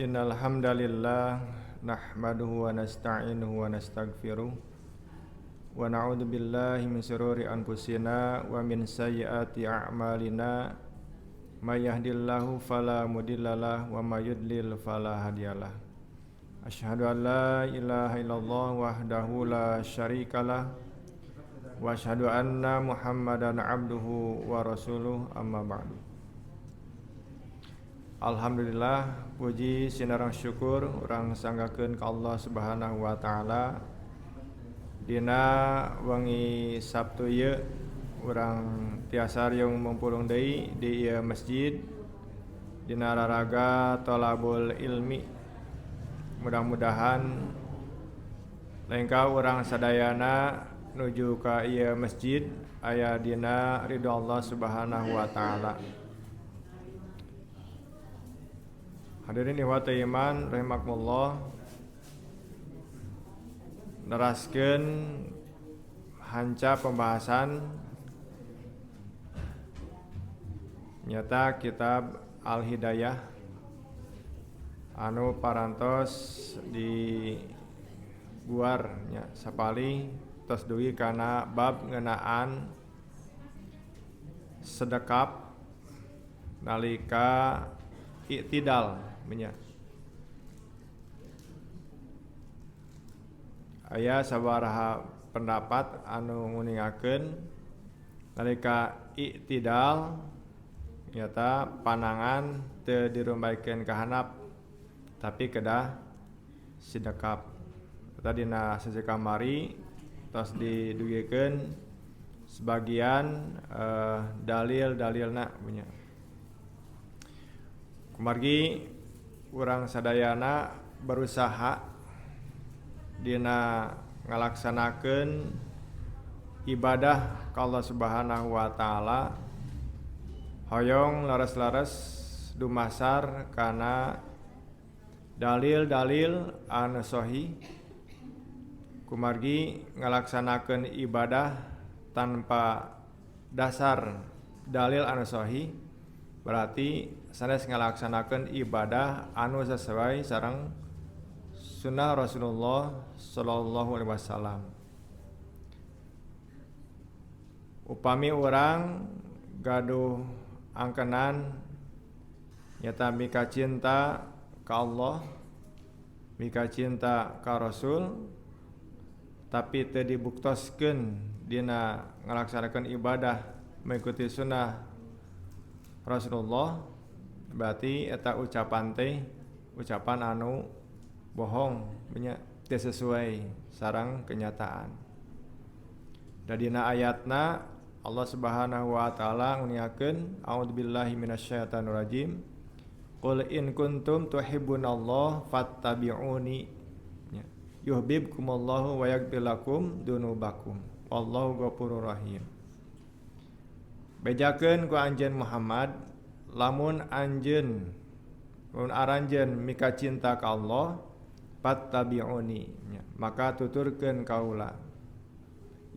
Innal hamdalillah nahmaduhu wa nasta'inuhu wa nastaghfiruh wa na'udzu billahi min shururi anfusina wa min sayyiati a'malina may yahdihillahu fala mudhillalah wa may yudlil fala hadiyalah. Asyhadu an la ilaha illallah wahdahu la syarikalah wa asyhadu anna Muhammadan abduhu wa rasuluh amma ba'du. Alhamdulillah, puji sinarang syukur urang sanggakeun ka Allah Subhanahu wa taala. Dina wengi Sabtu ieu urang tiasa riung mumpulung deui di ieu masjid dina raraga thalabul ilmi. Mudah-mudahan lengkap urang sadayana nuju ka ieu masjid aya dina ridho Allah Subhanahu wa taala. Hadirin ikhwati iman rahimakumullah, neraskeun hanca pembahasan nyata kitab Al-Hidayah anu parantos di guar nya sapali tos dugi kana bab ngeunaan sedekap nalika i'tidal nya. Aya sabaraha pendapat anu nguningakeun nalika i'tidal nyata panangan teu dirumbaikeun ka handap tapi kedah sidekap. Tadina sesi kamari tos didugikeun sebagian dalil-dalilna punya. Kumargi urang sadayana berusaha dina ngalaksanakeun ibadah ka Allah Subhanahu wa taala hoyong laras-laras dumasar kana dalil-dalil anu sahih. Kumargi ngalaksanakeun ibadah tanpa dasar dalil anu sahih berarti sanes ngalaksanakeun ibadah anu sesuai sareng sunnah Rasulullah sallallahu alaihi wasallam. Upami urang gaduh angkenan nyata mika cinta ka Allah, mika cinta ka Rasul, tapi teu dibuktoskeun dina ngalaksanakeun ibadah mengikuti sunnah Rasulullah, berarti eta ucapan teh ucapan anu bohong nya teu sesuai sareng kenyataan. Da dina ayatna Allah Subhanahu wa taala nguniakeun a'udzubillahi minasyaitonir rajim qul in kuntum tuhibbunallah fattabi'uni yuhibbukumullahu wa yaghfir lakum dzunubakum wallahu ghafurur rahim. Bejakeun ku anjeun Muhammad lamun aranjeun mika cinta ka Allah fattabi'uni maka tuturkeun kaula.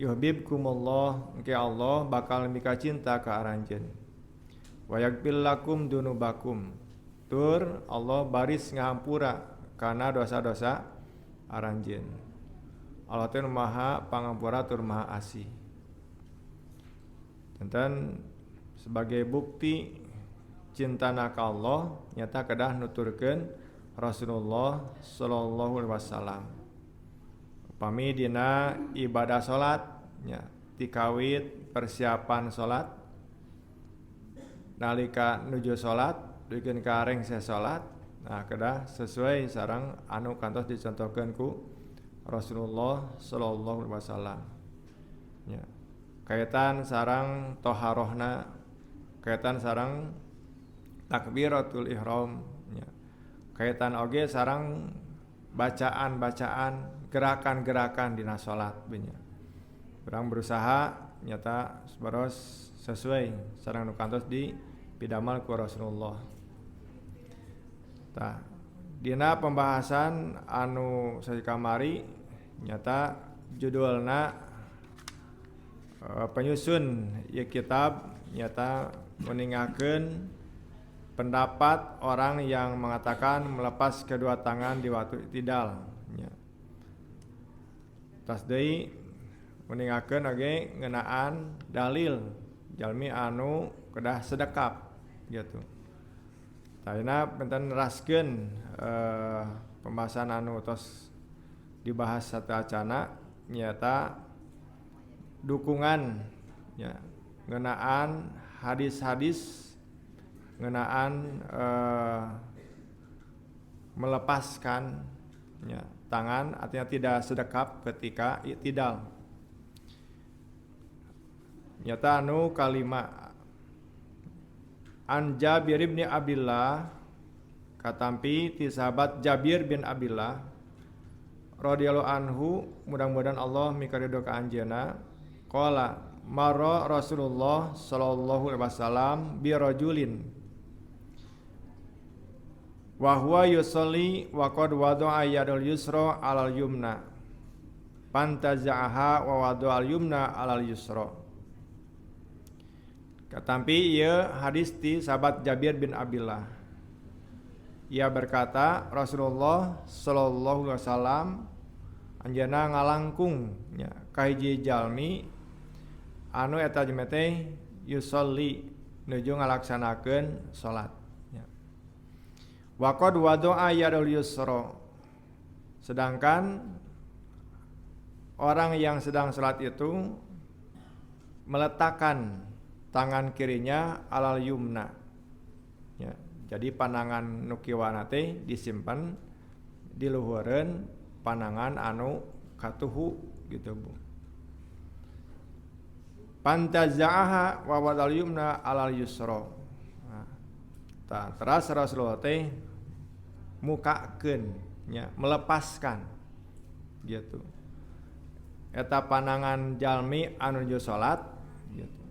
Yuhibbukumullah engke Allah bakal mika cinta ka aranjeun. Wa yaghfir lakum dzunubakum tur Allah baris ngahampura kana dosa-dosa aranjeun. Allah teh Maha Pangampura tur Maha Asih. Tenten sebagai bukti cintana ka Allah nyata kedah nuturkeun Rasulullah sallallahu alaihi wasallam. Upami dina ibadah salat nya tikawit persiapan salat nalika nuju salat duikeun kareng se salat nah kedah sesuai sareng anu kantos dicontohkeun ku Rasulullah sallallahu alaihi wasallam nya. Kaitan sareng toharohna, kaitan sareng takbiratul ihram nya. Kaitan oge sareng bacaan-bacaan, gerakan-gerakan dina salat nya. Urang berusaha nyata sabaros sesuai sareng nu kantos dipidamal ku Rasulullah. Tah, dina pembahasan anu sakamari nyata judulna penyusun ieu kitab nyata meninggalkan pendapat orang yang mengatakan melepas kedua tangan di waktu i'tidal nya. Tas deui meninggalkan oge ngeunaan dalil jalmi anu kedah sedekap gitu. Tadina penten neraskeun pembahasan anu tos dibahas sateuacana nyata dukungan ya ngeunaan hadis-hadis ngeunaan melepaskan ya, tangan artinya tidak sedekap ketika i'tidal. Nyata anu kalima An Jabir bin Abdullah katampi ti sahabat Jabir bin Abdullah radhiyallahu anhu mudah-mudahan Allah mikaridho ka anjeunna qala marra Rasulullah sallallahu alaihi wasallam bi rajulin wa huwa yusolli wa qad wada'a yadul yusra 'alal yumna pantaza'aha wa wada'a al yumna 'alal yusra. Katampi ieu hadis ti sahabat Jabir bin Abdullah. Ia berkata Rasulullah sallallahu alaihi wasallam anjeunna ngalangkung nya ka hiji jalmi anu eta jalmi teh yusolli nuju ngalaksanakeun salat. Wa qad wada'a yadul yusra. Sedangkan orang yang sedang salat itu meletakkan tangan kirinya alal yumna. Ya, jadi panangan nu kiwana teh disimpan di luhureun panangan anu katuhu gitu Bu. Pantaza'aha wa wadal yumna alal yusra. Nah, teras Rasulullah teh mukakeun nya melepaskan gitu. Eta panangan jalmi anu nuju salat gitu.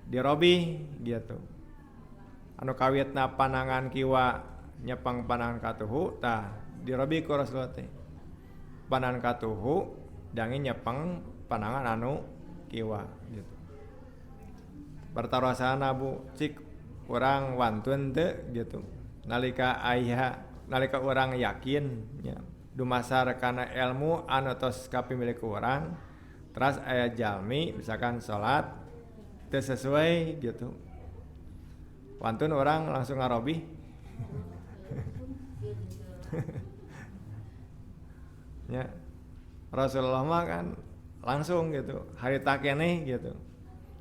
Dirobi gitu. Anu kawitna panangan kiwa nyepang panangan katuhu tah dirobi ku Rasulullah teh. Panangan katuhu dangi nyepang panangan anu kiwa gitu. Bertarosana Bu cik urang wantun teu gitu. Nalika urang yakin nya dumasar kana ilmu anu tos kapimilih ku urang teras aya jalmi misalkan salat teu sesuai gitu. Wantun orang langsung ngarobi. Ya. Rasulullah mah kan langsung gitu, harita keneh gitu.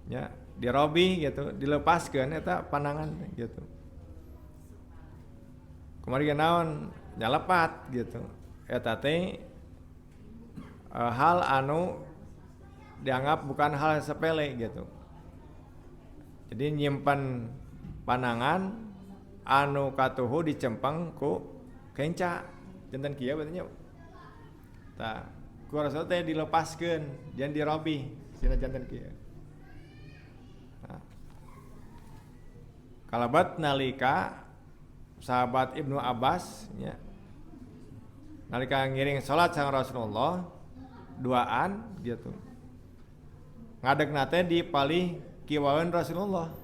Ya, dirobi gitu, dilepaskeun eta panangan gitu. Kumaha naon nyalepat gitu. Eta teh hal anu dianggap bukan hal sepele gitu. Jadi nyimpen panangan anu katuhu dicempeng ku kenca janten kieu berarti nya. Tah, ku Rasul teh dilepaskeun, jangan dirobi sina janten kieu. Nah. Kalabat nalika sahabat Ibnu Abbas nya nalika ngiring salat sang Rasulullah duaan gitu. Ngadegna teh dipalih kiwaun Rasulullah.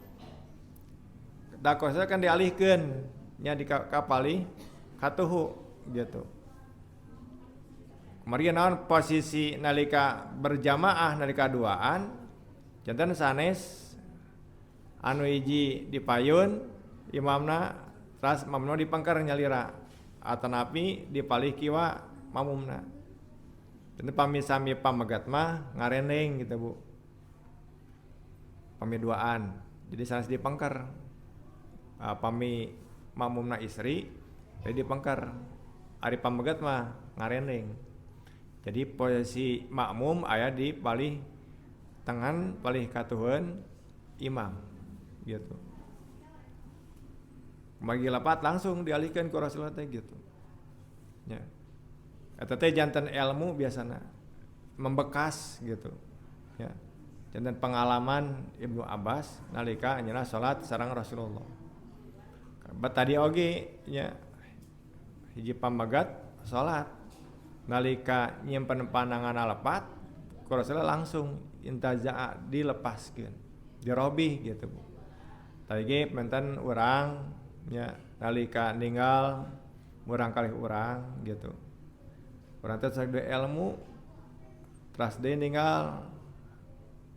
Dakosa kan dialihkeun nya di kapali katuhu gitu. Kemudian naon posisi nalika berjamaah nalika duaan janten sanes anu hiji dipayun imamna teras mamna dipangker nyalira atanapi dipalih kiwa mamumna. Janten pami-sami pamegat mah ngarendeng gitu Bu. Pami duaan jadi sanes dipangker pami mamumna istri jadi dipangker ari pamegat mah ngarendeng jadi posisi makmum aya di palih tangan palih katuheun imam gitu. Magi lapat langsung dialihkeun ku Rasulullah teh gitu nya. Eta teh janten ilmu biasana membekas gitu ya. Janten pengalaman Ibnu Abbas nalika anjeunna salat sareng Rasulullah. Bet tadi oge nya hiji pamegat salat nalika nyimpen panangan alepat ku Rasulullah langsung intaza'a dilepaskeun dirobih gitu Bu. Tadi ge menten urang nya nalika ninggal urang kalih urang gitu. Urang teh sagede ilmu teras deui ninggal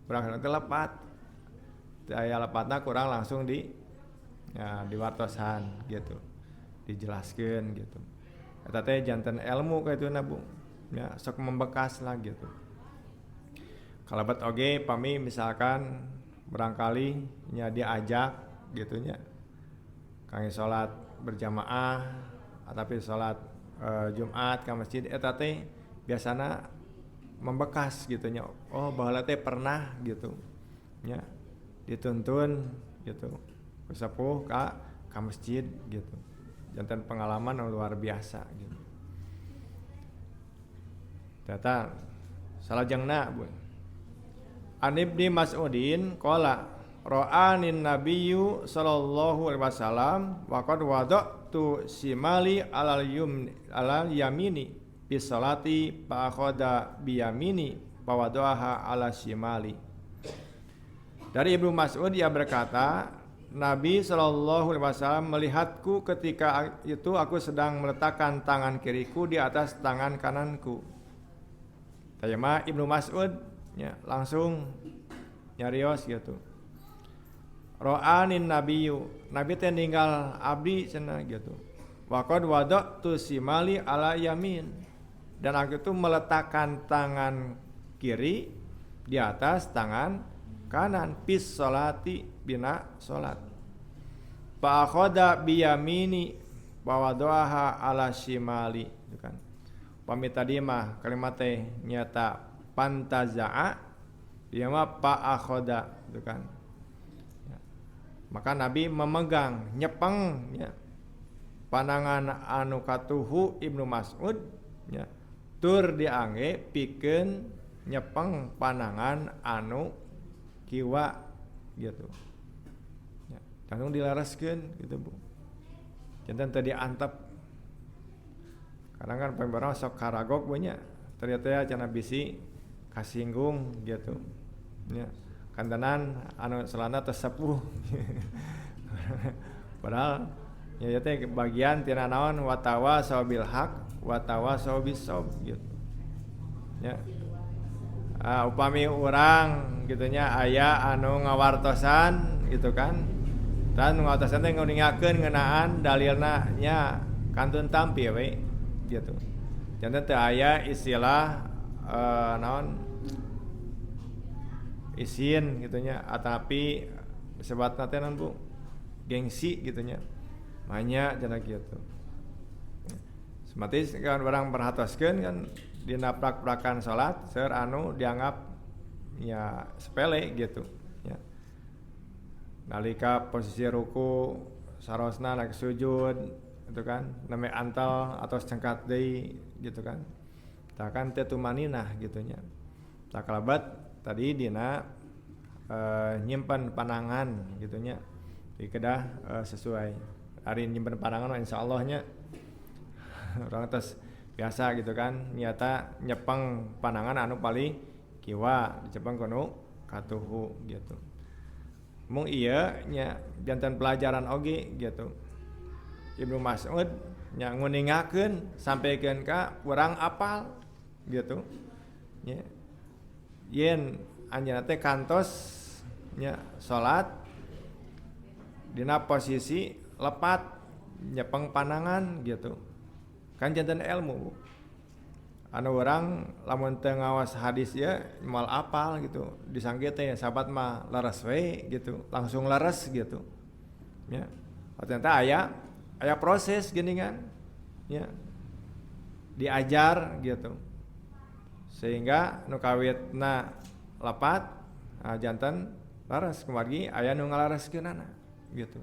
urang teh lepat. Teu aya lepatna kurang langsung diwartosan gitu. Dijelaskeun gitu. Eta teh janten ilmu kaituna Bu. Ya sok membekas lah gitu. Kalebet oge pami misalkan barangkali nya diajak gitu nya kangge salat berjamaah atapi salat Jumat ka masjid eta teh biasana membekas gitu nya. Oh baheula teh pernah gitu nya dituntun gitu ku sepuh ka masjid gitu. Janten pengalaman yang luar biasa gitu. Data salajengna Bu. An Ibnu Mas'udin qala ra'anin nabiyyu sallallahu alaihi wasallam wa qad wada'tu simali alal yamini fi salati fa akhadha bi yamini fa wada'aha ala simali. Dari Ibnu Mas'ud ia berkata, Nabi sallallahu alaihi wasallam melihatku ketika itu aku sedang meletakkan tangan kiriku di atas tangan kananku. Tayama Ibnu Mas'ud ya, langsung nyarios gitu. Ra'anin nabiyyu, Nabi teh ninggal abdi cenah gitu. Wa qad wada'tu simali ala yamin. Dan aku itu meletakkan tangan kiri di atas tangan kanan pis salati bina salat. Fa akhadha bi yamini wa wada'aha ala shimali gitu kan. Pami tadi mah kalimat teh nyata pantaza'a dia mah pa'akhoda gitu kan ya. Maka Nabi memegang nyepeng ya, panangan anu katuhu Ibnu Mas'ud ya, tur diangge pikeun nyepeng panangan anu kiwa gitu ya. Langsung dilareskeun gitu Bu. Janten teu diantep. Kadang kan pembarang sok karagok banyak ternyata ya cenah bisi kasinggung gitu ya kantenan anu selana tersepuh padahal ya teh bagian tina naon watawa sawabil haq watawa sawabis sob gitu ya upami urang gitu nya aya anu ngawartosan gitu kan dan ngawartosan teh nguningakeun ngeunaan dalilna nya kantun tampi we gitu janten teu aya istilah naon isin gitunya atapi sebatna teh naon Bu gengsi gitunya manya cenah kitu sematis kan barang perhatoskeun kan dina prak-prakan salat seur anu dianggap ya sepele gitu ya nalika posisi ruku sarosna lagi sujud itu kan neme antal atau cengkat deui gitu kan takan teh tumaninah gitunya tak kalabat tadi dina nyimpen panangan gitunya di kedah sesuai hari nyimpen panangan insyaallah nya orang terus biasa gitu kan nyata nyepeng panangan anu paling kiwa dicepeng kono katuhu gitu mung ieu nya janten pelajaran oge gitu Ibnu Mas'ud nya nguningakeun sampikeun ka urang apal gitu ya yen anjeunna teh kantos nya salat dina posisi lepat nyepeng panangan gitu kan janten ilmu anu urang lamun teu ngawas hadis ya moal apal gitu disangge teh sahabat mah laras we gitu langsung laras gitu ya ternyata aya proses geuningan ya diajar gitu sehingga nu kawitna lepat janten laras kumargi aya nu ngalareskeunana gitu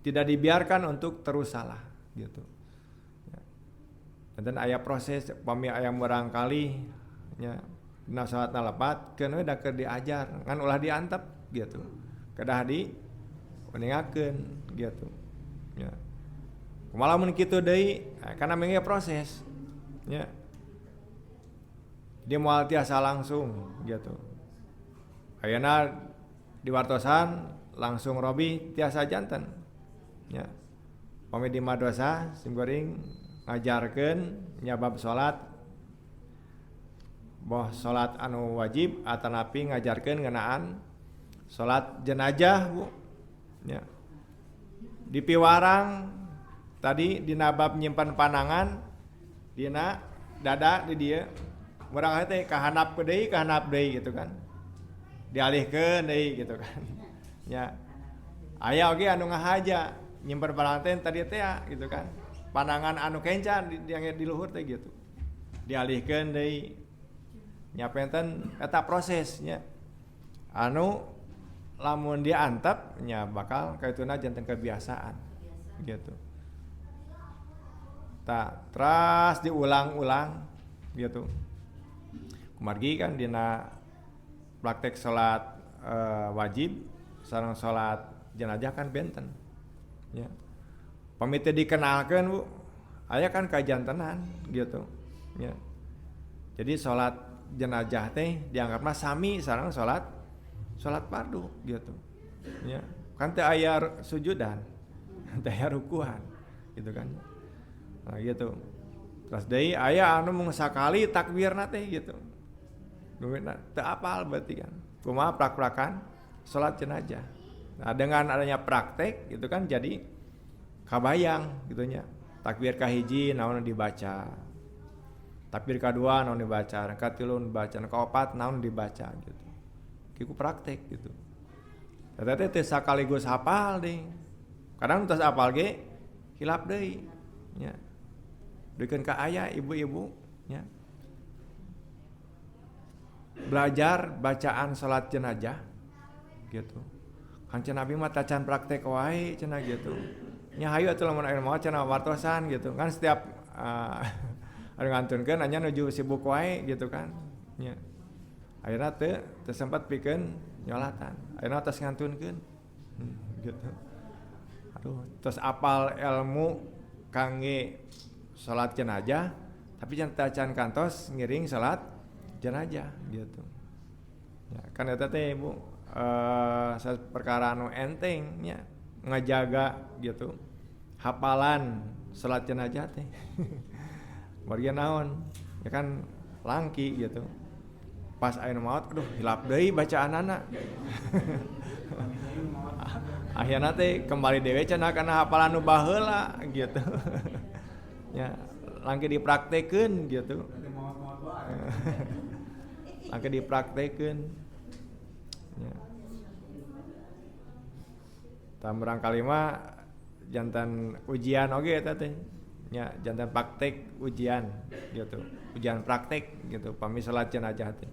tidak dibiarkan untuk terus salah gitu ya. Dan aya proses pami aya murang kali nya dina salatna lepat keun we da keur diajar ngan ulah diantep gitu kedah di uningakeun gitu ya kumaha mun kitu deui kana mengge proses ya Dia moal tiasa langsung gitu. Ayeuna di wartosan langsung robi tiasa janten. Ya. Pami di madrasah simkuring ngajarkeun nya bab salat. Boh salat anu wajib atanapi ngajarkeun ngeunaan salat jenazah, Bu. Ya. Di piwarang tadi dina bab nyimpan panangan dina dada di dieu urang teh kahandap deui gitu kan. Dialihkeun deui gitu kan. Ya. Aya oge anu ngahaja nyimpen panangan teh tadi teh gitu kan. Panangan anu kencan di luhur teh gitu. Dialihkeun deui. Nya penten eta prosesnya. Anu lamun dia antep nya bakal kaituna janten kebiasaan gitu. Tak terus diulang-ulang gitu. Kumargi kan dina praktek salat wajib sareng salat jenazah kan benten. Ya. Pami teu dikenalkeun, Bu. Aya kan kajantenan gitu. Ya. Jadi salat jenazah teh dianggapna sami sareng salat fardu gitu. Ya. Kan teu aya sujudan, teu aya rukuhan gitu kan. Nah gitu. Terus deui aya anu mung sakali takbirna teh gitu. Dumitna teu apal berarti kan. Kumaha prak-prakan salat jenazah. Nah, dengan adanya praktek gitu kan jadi kabayang gitu nya. Takbir kahiji naon dibaca. Takbir kadua naon dibaca, katilu dibaca, kaopat naon dibaca gitu. Kiku praktek gitu. Eta teh sakaligus hafal deui. Kadang tos hafal ge hilap deui nya. Duikeun ka aya ibu-ibu nya. Belajar bacaan salat jenazah gitu. Kan cenah abi mah tacan praktek wae cenah gitu. Nya hayu atuh lamun aya moal cenah wartosan gitu. Kan setiap anu ngantunkeun anya nuju sibuk wae gitu kan. Nya. Ayeuna teu sempat pikeun nyolatan. Ayeuna tos ngantunkeun. Gitu. Aduh, tos apal ilmu kangge salat jenazah tapi jangan tacan kantos ngiring salat jenazah gitu. Ya, kan eta teh Bu perkara anu enteng nya ngajaga gitu. Hafalan salat jenazah teh. Warga naon? Ya kan langki gitu. Pas aya maot aduh hilap deui bacaanana. Akhirna teh kembali dewe cenah kana hafalan nu baheula gitu. Ya, langke dipraktekeun gitu. Langke dipraktekeun. Ya. Tamrang kalima jantan ujian oge eta teh. Ya, jantan praktek ujian gitu. Ujian praktek gitu pami salat jenazah teh.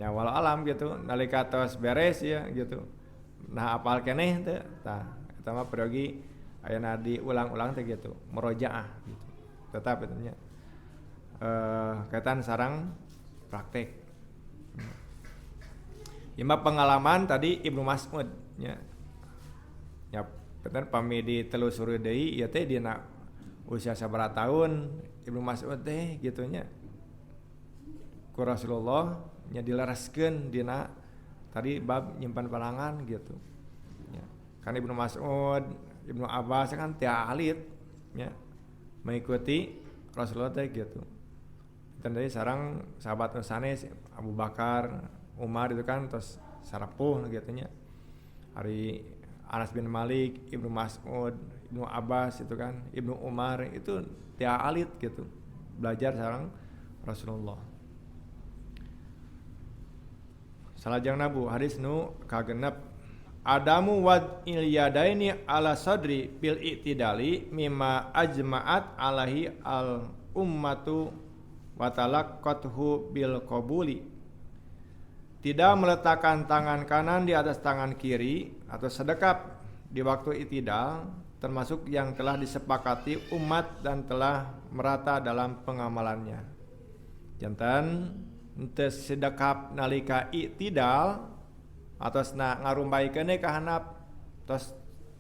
Ya walau alam gitu nalika tos beres ya gitu. Nah apal keneh teh tah eta mah pergi ayeuna diulang-ulang teh gitu, murojaah gitu. Tetap itu nya. Kaitan sareng praktek. Ima pengalaman tadi Ibnu Mas'ud nya. Ya bener pami ditelusuri deui ieu teh dina usia sabaraha tahun Ibnu Mas'ud teh gitu nya. Ku Rasulullah nya dileraskeun dina tadi bab nyimpan panangan gitu. Ya. Kan Ibnu Mas'ud, Ibnu Abbas kan teu alit nya mengikuti Rasulullah teh gitu. Tandai sareng sahabat nu sanes Abu Bakar, Umar itu kan terus sarapuh gitu nya. Hari Anas bin Malik, Ibnu Mas'ud, Ibnu Abbas itu kan, Ibnu Umar itu teu alit gitu. Belajar sareng Rasulullah. Salajengna Bu hadis nu kagenep Adamu wad ilyadaini ala sadri bil i'tidali mimma ajma'at alaihi al ummatu wa talaqqathu bil qabuli. Tidak meletakkan tangan kanan di atas tangan kiri atau sedekap di waktu i'tidal termasuk yang telah disepakati umat dan telah merata dalam pengamalannya. Jantan teu sedekap nalika i'tidal atosna ngarumbaikeun ka handap tos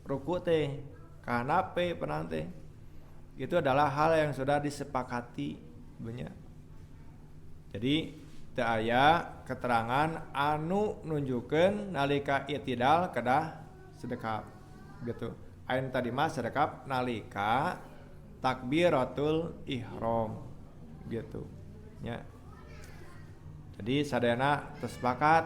ruku teh ka handap penang teh itu adalah hal yang sudah disepakati banyak Jadi teu aya keterangan anu nunjukkeun nalika i'tidal kedah sedekap gitu. Ain tadi mah sedekap nalika takbiratul ihram gitu nya. Jadi sadayana tersepakat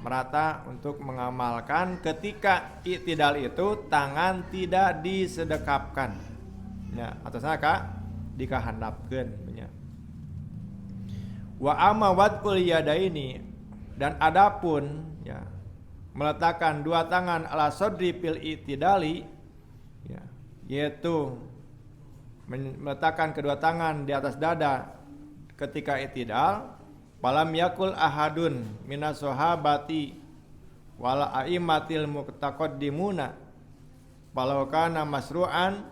merata untuk mengamalkan ketika i'tidal itu tangan tidak disedekapkan nya atau saka dikahandapkeun nya. Wa amma wad'ul yadaini dan adapun ya meletakkan dua tangan ala sodri fil i'tidali ya, yaitu meletakkan kedua tangan di atas dada ketika i'tidal, falam yakul ahadun minas sahabati wala a'immatil muqtaqaddimuna walau kana masru'an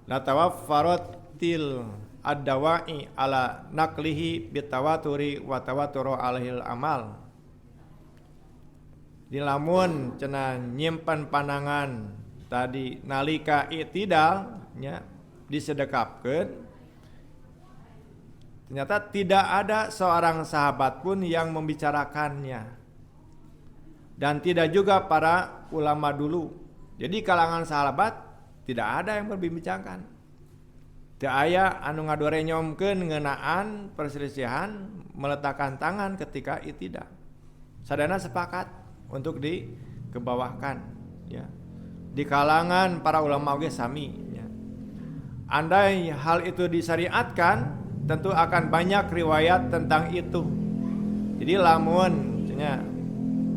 latawaffarotil ad-dawa'i ala naqlihi bitawaturi wa tawaturu alaihil amal. Dilamun cenah nyimpen panangan tadi nalika i'tidal nya disedekapkeun, ternyata tidak ada seorang sahabat pun yang membicarakannya dan tidak juga para ulama dulu. Jadi kalangan sahabat tidak ada yang berbincangkan. Teu aya anu ngadorenyomkeun ngeunaan perselisihan meletakkan tangan ketika i'tidal. Sadana sepakat untuk dikebawahkan ya. Di kalangan para ulama oge sami ya. Andai hal itu disyariatkan, tentu akan banyak riwayat tentang itu. Jadi lamun cenah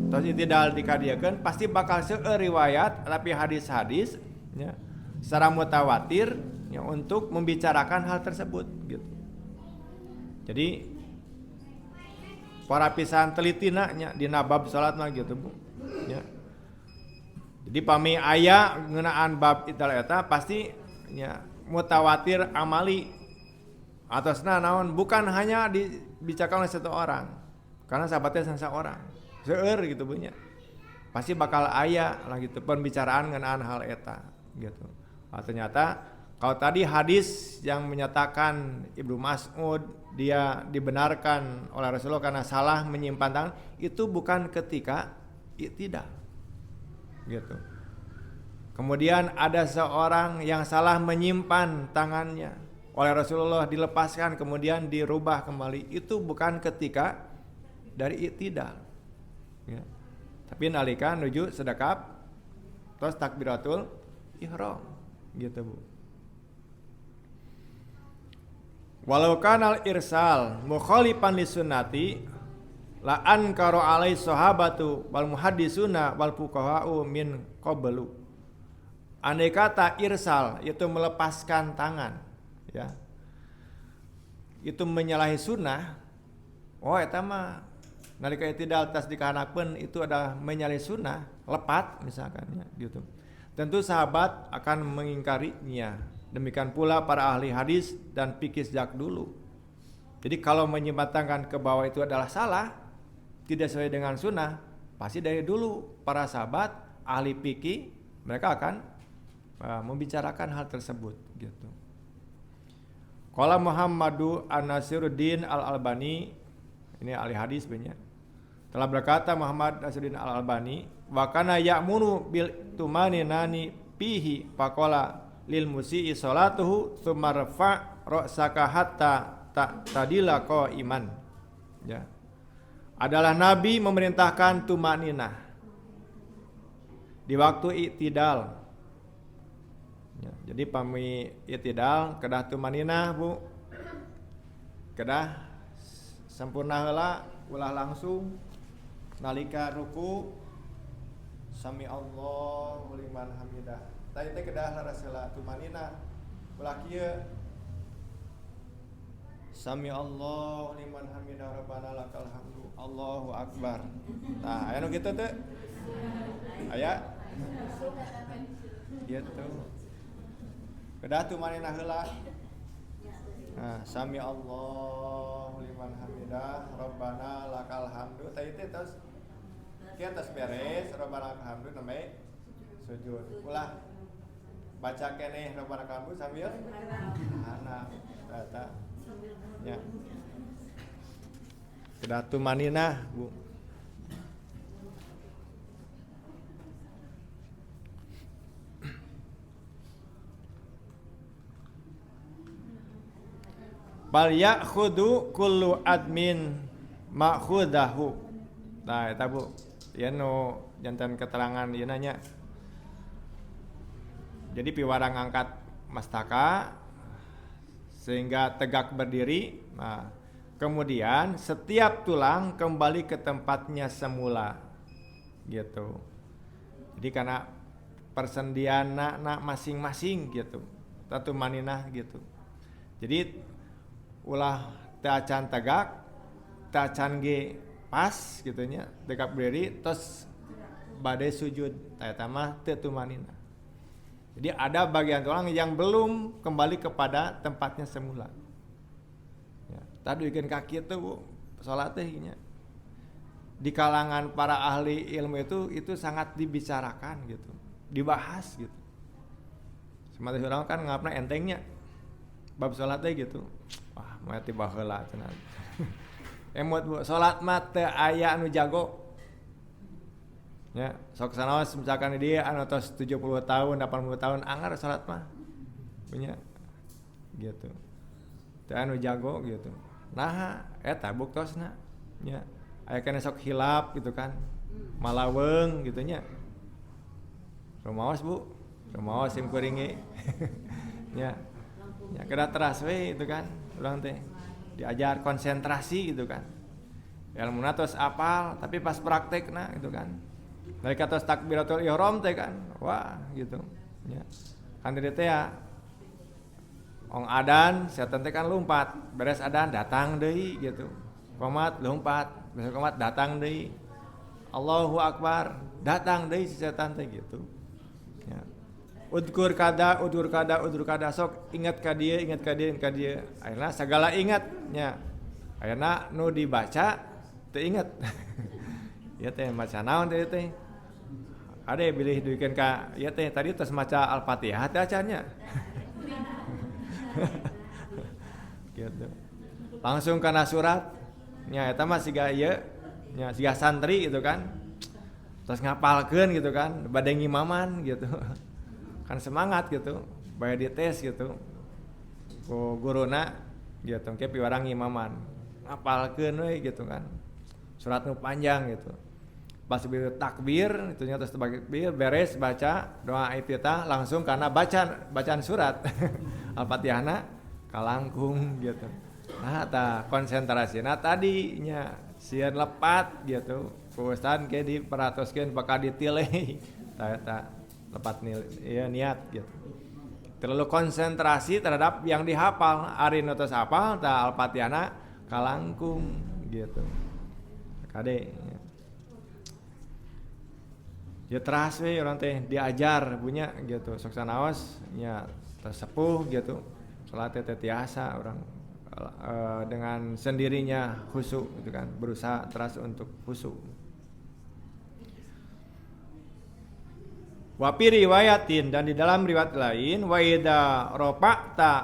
tos i'tidal dikadieukeun pasti bakal seueur riwayat tapi hadis-hadis ya, secara mutawatir ya, untuk membicarakan hal tersebut gitu. Jadi para pisan telitina nya dina bab salat mah gitu Bu. Ya. Jadi pami aya ngeunaan bab i'tidal eta pasti nya mutawatir amali atasna naon bukan hanya dibicarakan oleh satu orang karena sahabatnya sansa orang seueur gitu punya pasti bakal aya lah gitu pembicaraan ngeunaan hal eta gitu. Ternyata kalau tadi hadis yang menyatakan Ibnu Mas'ud dia dibenarkan oleh Rasulullah karena salah menyimpan tangan itu bukan ketika i'tidal gitu. Kemudian ada seorang yang salah menyimpan tangannya oleh Rasulullah dilepaskan kemudian dirubah kembali, itu bukan ketika dari i'tidal ya. Tapi nalika nuju sedekap terus takbiratul ihram gitu Bu. Walau kanal irsal mukhalifan lisunnati la ankara alai sahabatu wal muhaddisuna wal fuqaha'u min qablu. Andai kata irsal itu melepaskan tangan ya, itu menyalahi sunnah, oh eta mah nalika i'tidal tas dikahanapkeun itu ada menyalahi sunnah, lepat misalkan ya, gitu. Tentu sahabat akan mengingkarinya. Demikian pula para ahli hadis dan fikih sejak dulu. Jadi kalau menyimpan tangan ke bawah itu adalah salah, tidak sesuai dengan sunnah, pasti dari dulu para sahabat ahli fikih mereka akan membicarakan hal tersebut gitu. Qala Muhammadu An-Nasiruddin Al-Albani, ini ahli hadis banyak, telah berkata Muhammad Nasiruddin Al-Albani, wa kana ya'muru bil tumaninani fihi faqala lil musii salatuhu tsumma rafa ra'saka hatta tadila qaiman ya. Adalah Nabi memerintahkan tumaninah di waktu i'tidal ya. Jadi pami i'tidal kedah tumaninah Bu, kedah sempurna heula ulah langsung nalika ruku sami Allahu liman hamidah. Tadi teh kedah larasela tumanina ulah kieu sami Allahu liman hamidah rabbana lakal hamdu Allahu akbar. Tah aya nu kitu teh aya gitu kedah tumanina heula. Nah sami Allahu liman hamidah rabbana lakal hamdu tadi teh terus kieu tos beres rabbana lakal hamdu namanya sujud ulah baca keneh rabbana lakal hamdu sambil anak eta ya. kedah tumaninah Bu. Bal ya'khudhu kullu admin ma'khudahu. Nah, eta Bu. Ya nu jantan keterangan ieu nanya. Jadi piwarang angkat mastaka sehingga tegak berdiri. Nah, kemudian setiap tulang kembali ke tempatnya semula. Gitu. Jadi karena persendian nak masing-masing gitu. Tatu maninah gitu. Jadi ulah tacan tegak, tacan ge pas gitunya, tegak berdiri terus badai sujud. Eta mah teu tumanina. Jadi ada bagian tulang yang belum kembali kepada tempatnya semula. Ya, tadi bikin kaki itu Bu, salat teh nya. Di kalangan para ahli ilmu itu sangat dibicarakan gitu, dibahas gitu. Semata orang kan ngapna entengnya bab salat teh gitu. Wah, moal tiba heula cenah. Emot Bu, salat mah teu aya anu jago. Ya, sok sanaos misalkan di dia anu tos 70 tahun, 80 tahun anggar salat mah. Punya gitu. Teu anu jago gitu. Nah, eta buktosna. Nya, aya kana sok hilap gitu kan. Malaweung gitu nya. Rumaos Bu. Rumaos sim kuring nya. Ya kada teras we itu kan. Urang teh diajar konsentrasi gitu kan. Ilmuna tos apal tapi pas praktekna gitu kan. Dari kata takbiratul ihram teh kan. Wah, gitu. Ya. Kan di teh ya ong adan, setan teh kan lompat. Beres adan datang deui gitu. Qomat lompat, beres qomat datang deui. Allahu Akbar, datang deui si setan teh gitu. Ya. Udkur kada sok ingat ka dieu, ingat ka dieu. Ayeuna sagala ingat nya. Ayeuna nu dibaca teu inget. Ya teh maca naon teh. Ade bilih duikeun ka ieu teh tadi tos maca Al-Fatihah teh acannya. Gitu. Langsung kana surat nya eta mah siga ieu nya siga santri gitu kan. Terus ngapalkeun gitu kan, bade ngimaman gitu. Kan semangat gitu, bae dites gitu. Ku guruna gitu, ke piwarang ngimaman. Ngapalkeun we gitu kan. Surat nu panjang gitu. Pas takbir itunya terus takbir beres baca doa iftitah langsung karena bacaan surat Al-Fatihahna kalangkung gitu. Nah tah konsentrasina tadinya sieun lepat gitu. Ku ustad ke diperatoskeun bakal ditileh tah lepat niat gitu. Terlalu konsentrasi terhadap yang dihafal. Ari nu tos hafal tah Al-Fatihahna kalangkung gitu. Kade ya teras we orang teh diajar punya gitu sok sanaos nya tersepuh gitu salat teh tiasa orang dengan sendirinya khusyuk gitu kan berusaha teras untuk khusyuk. Wa fi riwayatin dan di dalam riwayat lain wa idza rafa'ta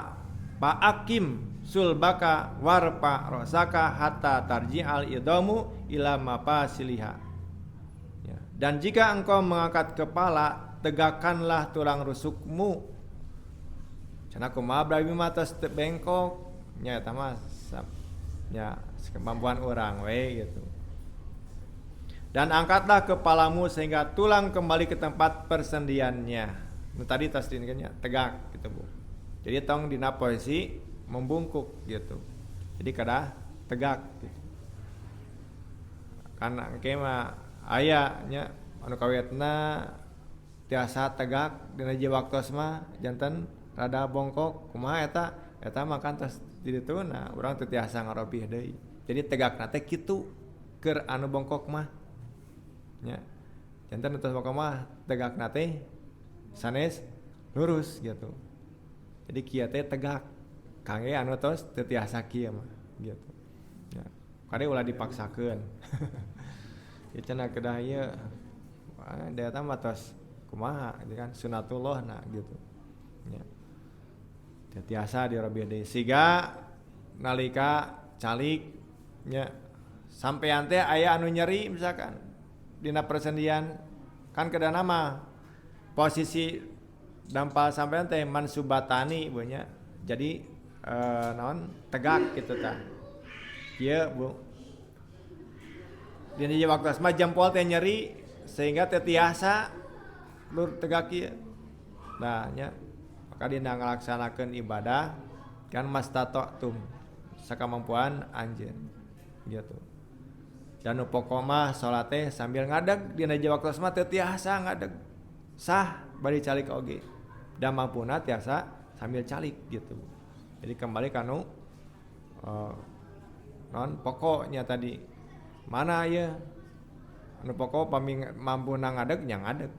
fa'akim sulbaka warfa rosaka hatta tarji'al idamu ila mafasiliha. Dan jika engkau mengangkat kepala, tegakkanlah tulang rusukmu. Cenah kumaha abdi mah tos teu bengkok, nya eta mah nya kemampuan urang we gitu. Dan angkatlah kepalamu sehingga tulang kembali ke tempat persendiannya. Nu tadi tos dinikeun tegak gitu Bu. Jadi tong dina posisi membungkuk gitu. Jadi kada tegak gitu. Karena engke mah aya nya anu kawetna tiasa tegak dina hiji waktos mah janten rada bongkok kumaha eta mah kan tos di ditu nah urang teu tiasa ngarobih deui. Jadi tegakna teh kitu keur anu bongkok mah nya janten tos bongkok mah tegakna teh sanes lurus gitu. Jadi kieu teh tegak kangge anu tos teu tiasa kieu mah gitu. Ya, kade ulah dipaksakeun. Ya cenah kedah ieu da eta mah tos kumaha gitu kan sunatullah nah gitu. Ya. Tiasa dirobih deui siga nalika calik nya sampean teh aya anu nyeri misalkan dina persendian kan kedana mah posisi dampal sampean teh mansubatani bunya jadi naon tegak gitu tah kieu Bu dina waktu asma jempol teh nyeri sehingga teh tiasa lur tegak kieu nah nya maka dina ngalaksanakeun ibadah kan mastata'tum sakamampuan anjeun gitu dan nu pokok mah salat teh sambil ngadeg dina waktu asma teh tiasa ngadeg sah bari calik oge da mampuna tiasa sambil calik gitu jadi kembali kanu non pokoknya tadi mana ya anu pokok pami mampu ngadeg nya ngadeg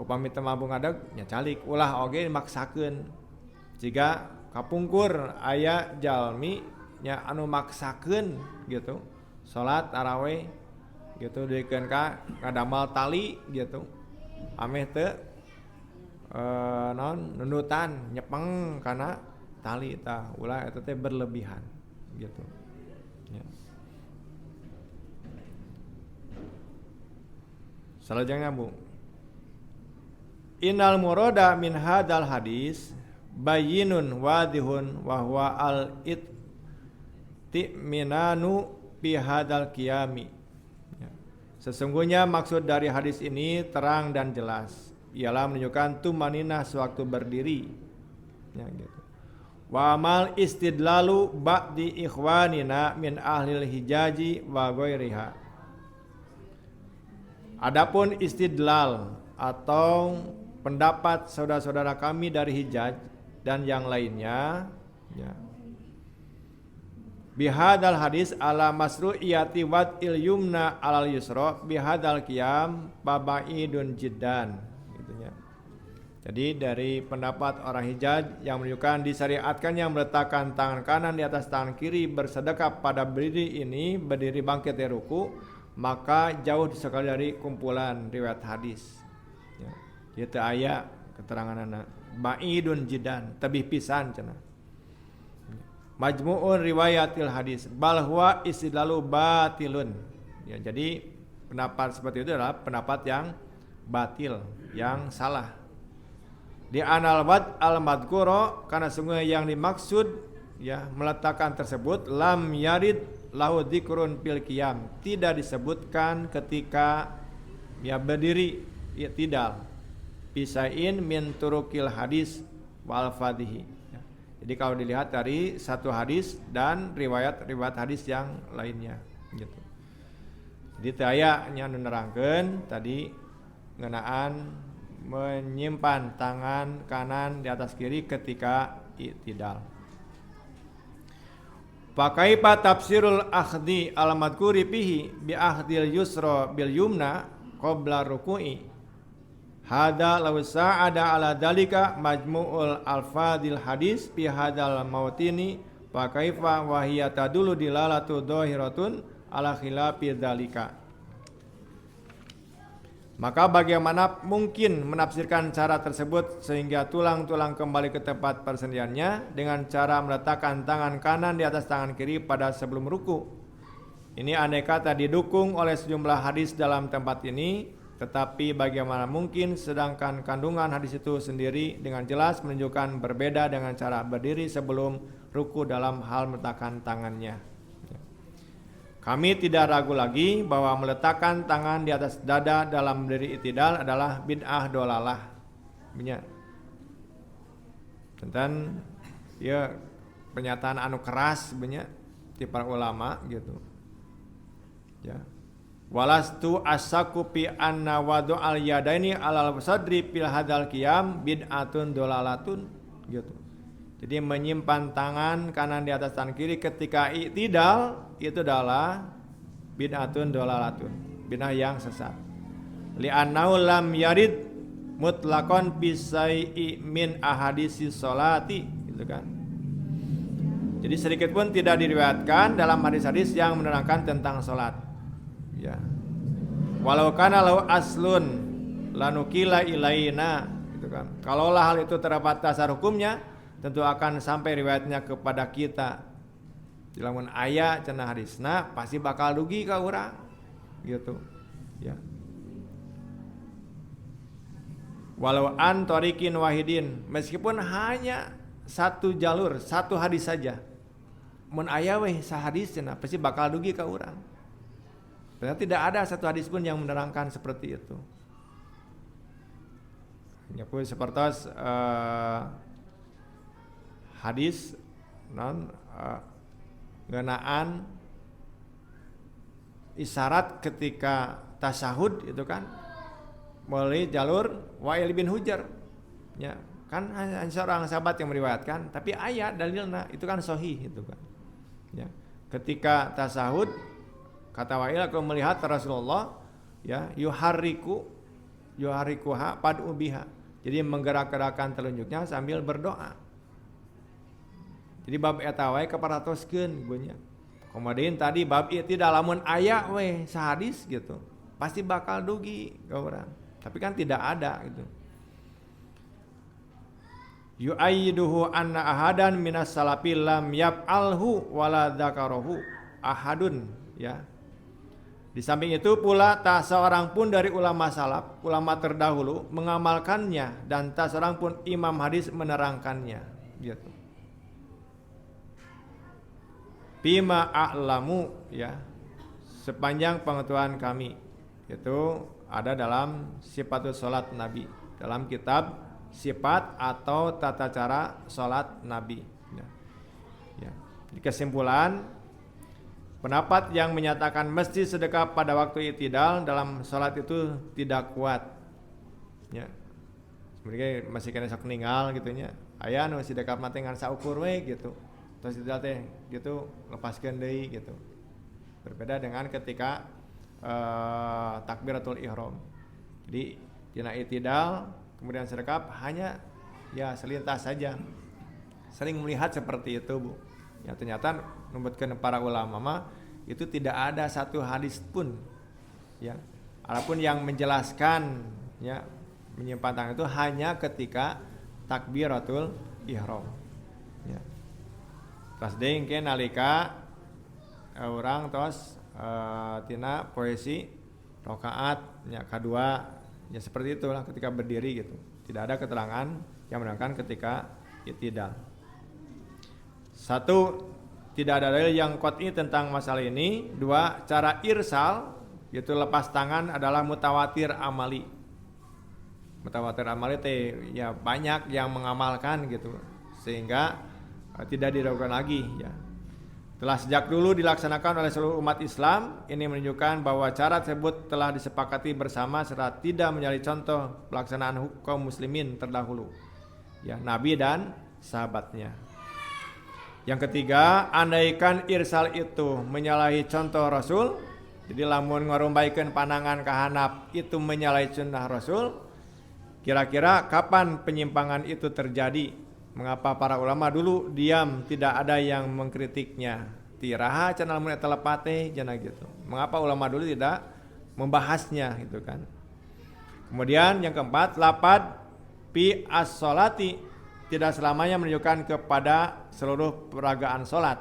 upami teu mampu ngadeg nya calik ulah oge maksakeun jiga kapungkur aya jalmi nya anu maksakeun gitu salat tarawih gitu dikeun ka ngadamal tali gitu ameh teu non nunutan nyepeng kana tali tah ulah eta teh berlebihan gitu ya. Salajengna Bu Innal murada min hadal hadis bayyinun wadihun wa huwa al ittiminanu fi hadal qiyami ya. Sesungguhnya maksud dari hadis ini terang dan jelas ialah menunjukkan tumaninah sewaktu berdiri ya gitu. Wa amal istidlalu ba'di ikhwanina min ahlil hijaji wa ghairiha. Adapun istidlal atau pendapat saudara-saudara kami dari Hijaz dan yang lainnya ya. Bihadal hadis ala masru'iyati wad'il yumna alal yusra bihadal qiyam babaidun jiddan gitu ya. Jadi dari pendapat orang Hijaz yang menunjukkan disyariatkannya meletakkan tangan kanan di atas tangan kiri bersedekap pada berdiri ini berdiri bangkit dari ruku maka jauh sekali dari kumpulan riwayat hadis ya. Itu aya keteranganna baidun jiddan tebih pisan cenah majmu'un riwayatil hadis bal huwa istidlalu batilun ya, jadi pendapat seperti itu adalah pendapat yang batil yang salah di anal wad al madhkura karena sungguh yang dimaksud ya meletakkan tersebut lam yarid lahu dzikrun fil qiyam tidak disebutkan ketika ya berdiri i'tidal bisain min turukil hadis wal fadhihi ya. Jadi kalau dilihat dari satu hadis dan riwayat hadis yang lainnya gitu. Jadi teu aya nya nerangkeun tadi ngeunaan menyimpan tangan kanan di atas kiri ketika i'tidal. Pakaipa tafsirul akhdi al-madhkuri fihi bi akhdil yusra bil yumna qabla ruku'i. Hada law sa'ada ala dalika majmu'ul alfadil hadis fi hadal mautini pakaifa wa hiya tadulu dilalatu dhahiratun ala khilafi dalika. Maka bagaimana mungkin menafsirkan cara tersebut sehingga tulang-tulang kembali ke tempat persendiannya dengan cara meletakkan tangan kanan di atas tangan kiri pada sebelum ruku. Ini andai kata didukung oleh sejumlah hadis dalam tempat ini, tetapi bagaimana mungkin sedangkan kandungan hadis itu sendiri dengan jelas menunjukkan berbeda dengan cara berdiri sebelum ruku dalam hal meletakkan tangannya. Kami tidak ragu lagi bahwa meletakkan tangan di atas dada dalam berdiri i'tidal adalah bid'ah dolalah. Tentang ya pernyataan anu keras banyak di para ulama gitu. Ya. Walastu asaku fi anna wadu al yadaini alal sadri fil hadal qiyam bid'atun dolalatun gitu. Jadi menyimpan tangan kanan di atas tangan kiri ketika i'tidal itu adalah bid'atun dolalatun, bid'ah yang sesat. Li'annahu lam yarid mutlaqan bisai'i min ahadisi sholati gitu kan. Jadi sedikit pun tidak diriwayatkan dalam hadis-hadis yang menerangkan tentang salat. Ya. Walau kana lahu aslun lanukila ilaina gitu kan. Kalaulah hal itu terdapat dasar hukumnya tentu akan sampai riwayatnya kepada kita Lamun aya cenah hadisna pasti bakal dugi ka urang gitu ya. Walau an tariqin wahidin, meskipun hanya satu jalur, satu hadis saja. Mun aya weh sahadis cenah pasti bakal dugi ka urang. Berarti tidak ada satu hadis pun yang menerangkan seperti itu. Ya pun seperti hadis non ngeunaan isyarat ketika tasyahud itu kan melalui jalur Wa'il bin Hujr. Ya, kan hanya seorang sahabat yang meriwayatkan, tapi ayat dalilna itu kan sahih itu kan. Ya, ketika tasyahud kata Wa'il, aku melihat Rasulullah ya yuharrikuha pad'u biha. Jadi menggerak-gerakkan telunjuknya sambil berdoa. Jadi bab eta wae kaparatoskeun gunya. Kemudian tadi bab ieu tidak lamun aya we sahadis gitu. Pasti bakal dugi ka urang. Tapi kan tidak ada gitu. Yu'ayyiduhu anna ahadan minas salafi lam yaf'alhu wala dzakarahu ahadun ya. Di samping itu pula tak seorang pun dari ulama salaf, ulama terdahulu mengamalkannya dan tak seorang pun imam hadis menerangkannya gitu. Bima a'lamu ya, sepanjang pengetahuan kami itu ada dalam sifatul salat Nabi, dalam kitab sifat atau tata cara salat Nabi ya. Ya. Di kesimpulan, pendapat yang menyatakan mesti sedekah pada waktu i'tidal dalam salat itu tidak kuat ya. Sebenarnya masih kena sok ninggal gitu nya. Aya nu sedekah mah teh ngan saukur we gitu. Terus tidak teh gitu lepaskeun deui gitu. Berbeda dengan ketika takbiratul ihram. Jadi dina i'tidal kemudian sedekap hanya ya selintas saja. Sering melihat seperti itu, Bu. Ya ternyata numbutkeun para ulama mah itu tidak ada satu hadis pun ya. Adapun yang menjelaskan ya menyimpan tangan itu hanya ketika takbiratul ihram. Ya. Tas deing ke nalika urang tos tina posisi rakaat nya kadua ya seperti itulah ketika berdiri gitu. Tidak ada keterangan yang menerangkan ketika i'tidal. Satu, tidak ada dalil yang qat'i tentang masalah ini. Dua, cara irsal yaitu lepas tangan adalah mutawatir amali. Mutawatir amali teh ya banyak yang mengamalkan gitu sehingga tidak diragukan lagi ya. Telah sejak dulu dilaksanakan oleh seluruh umat Islam. Ini menunjukkan bahwa cara tersebut telah disepakati bersama serta tidak menjadi contoh pelaksanaan hukum muslimin terdahulu ya, Nabi dan sahabatnya. Yang ketiga, andaikan irsal itu menyalahi contoh Rasul, jadi lamun ngorombaikeun panangan kahanap itu menyalahi sunnah Rasul, kira-kira kapan penyimpangan itu terjadi? Mengapa para ulama dulu diam, tidak ada yang mengkritiknya? Tiraha cenah lamun eta lepate cenah gitu. Mengapa ulama dulu tidak membahasnya gitu kan? Kemudian yang keempat, lapad fi as-sholati tidak selamanya menunjukkan kepada seluruh peragaan salat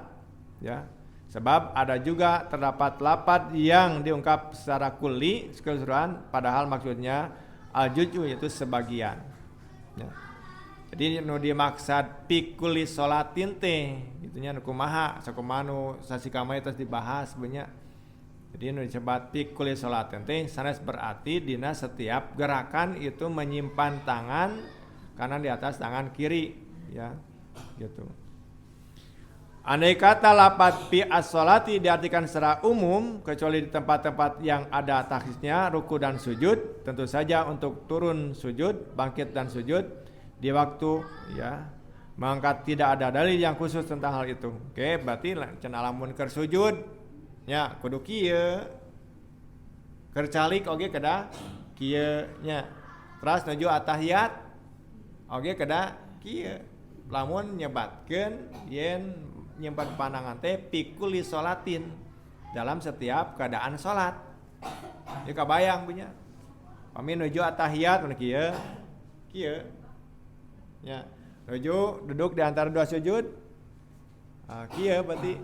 ya. Sebab ada juga terdapat lapad yang diungkap secara kulli keseluruhan padahal maksudnya al-juz'u yaitu sebagian ya. Jadi nu dimaksud pikuli sholatin teh gitunya nu kumaha sakumaha sasikama itu dibahas banyak. Jadi nu disebut pikuli sholatin teh sanes berarti dina setiap gerakan itu menyimpan tangan kanan di atas tangan kiri ya gitu. Andai kata lafaz fi as-sholati diartikan secara umum kecuali di tempat-tempat yang ada takhsisnya ruku dan sujud, tentu saja untuk turun sujud, bangkit dan sujud di waktu ya, maka tidak ada dalil yang khusus tentang hal itu. Oke, berarti cenah lamun keur sujud nya kudu kieu. Keur calik oge kada kieu nya. Terus nuju atahiyat oge kada kieu. Lamun nyebatkeun yen nyimpan pandangan teh pikuli sholatin dalam setiap keadaan salat. Ieu kabayang punya. Pami nuju atahiyat mun kieu. Kieu ya, nuju duduk di antara dua sujud. Kieu berarti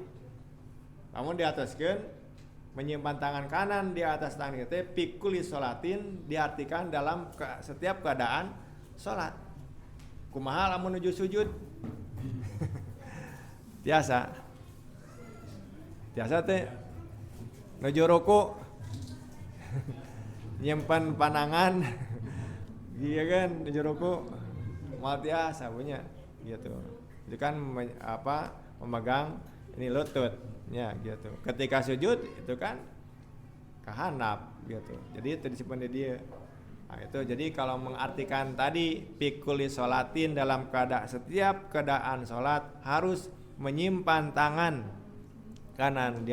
Lamun diataskeun menyimpan tangan kanan di atas tangan kita pikuli sholatin diartikan dalam setiap keadaan sholat. Kumaha lamun nuju sujud? Tiasa teh nuju ruku nyimpan panangan iya kan nuju ruku mal tiasa punya gitu. Itu kan memegang ini lutut ya gitu. Ketika sujud itu kan kahanap gitu. Jadi itu disimpan di dia. Nah, itu jadi kalau mengartikan tadi pikuli sholatin dalam setiap keadaan sholat harus menyimpan tangan kanan di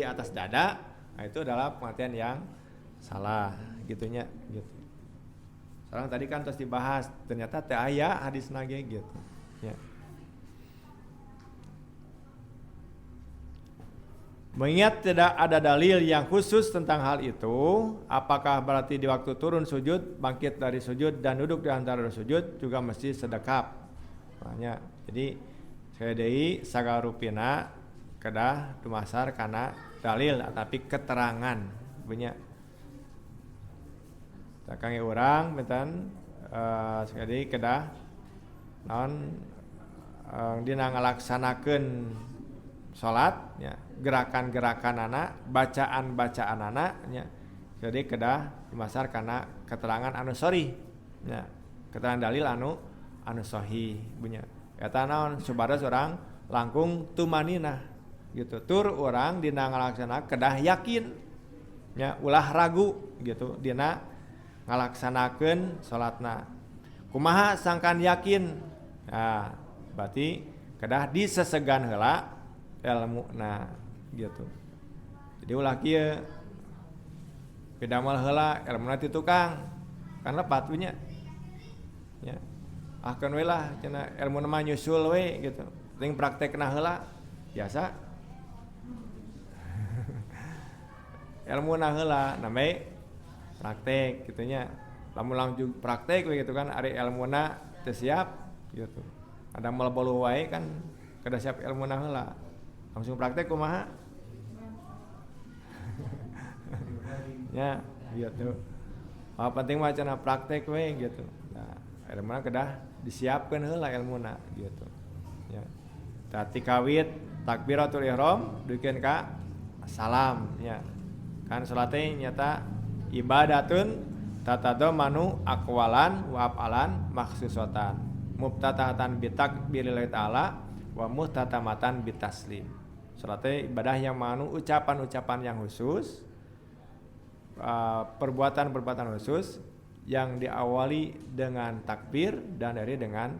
atas dada. Nah, itu adalah pengertian yang salah gitunya gitu. Sekarang tadi kan terus dibahas ternyata teu aya hadis nage gitu. Ya. Mengingat tidak ada dalil yang khusus tentang hal itu, apakah berarti di waktu turun sujud, bangkit dari sujud dan duduk di antara sujud juga mesti sedekap? Makanya, jadi saya deui sagarupina kedah dumasar kana dalil tapi keterangan punya. Sakange urang benten sekali kedah naon dina ngalaksanakeun salat ya, gerakan-gerakan anak, bacaan-bacaan anak ya. Jadi kedah dimasar kana keterangan anu sahih ya. Keterangan dalil anu sahih punya. Eta naon supados urang langkung tumanina gitu. Tur urang dina ngalaksana kedah yakin ya, ulah ragu gitu dina ngalaksanakeun salatna. Kumaha sangkan yakin? Nah, berarti kedah disesegan heula ilmu gitu. Jadi ulah kieu pidamal heula ilmuna ti tukang kan lepat we nya. Ya. Ahkeun we lah cenah ilmuna mah nyusul we gitu. Ting praktekna heula biasa. Ilmuna heula name praktek kitu nya. Lamun langsung praktek we gitu kan ari ilmuna teu siap gitu. Ada mlebu wae kan kada siap ilmuna heula. Langsung praktek kumaha? Ya, gitu. Penting mah cenah praktek we gitu. Nah, ilmuna kedah disiapkeun heula ilmuna gitu. Ya. Tati kawit takbiratul ihram duikeun ka salam ya. Kan salat teh nyata ibadatun tatadamanu aqwalan wa afalan makhsusatan. Mubtatahatan bitakbirillahi ta'ala wa muhtatamatan bitaslim. Salat ibadah yang mengandung ucapan-ucapan yang khusus, perbuatan-perbuatan khusus yang diawali dengan takbir dan dari dengan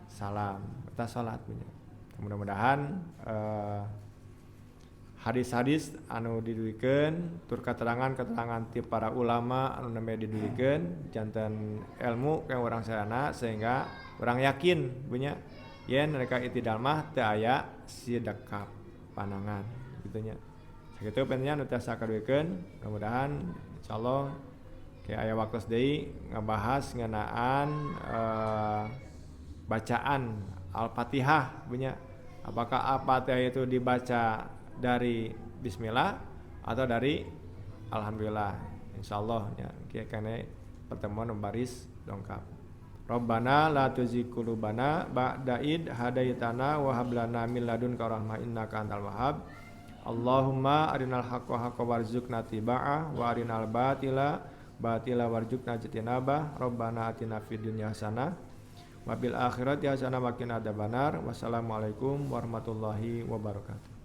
salam. Kita salat punya. Mudah-mudahan hadis-hadis anu diduikeun tur keterangan-keterangan ti para ulama anu nembe diduikeun janten ilmu kang urang sadana sehingga urang yakin punya yen mereka itidal mah teu aya sidekap panangan gitunya. Sakitu pentingnya nu tiasa kaduikeun mudah-mudahan insyaallah ke aya waktu deui ngabahas ngeunaan bacaan Al-Fatihah punya. Apakah Al-Fatihah itu dibaca dari bismillah atau dari alhamdulillah? Insyaallah ya kene pertemuan baris lengkap. Rabbana la tuzigh qulubana ba'da id hadaitana wa hab lana min ladunka rahmah innaka antal wahhab. Allahumma arinal haqqa haqqan warzuqna tiba'ah wa arinal batila warzuqna ijtinabah. Rabbana atina fid dunya hasanah wa bil akhirati hasanah wa qina adzabannar. Wassalamualaikum warahmatullahi wabarakatuh.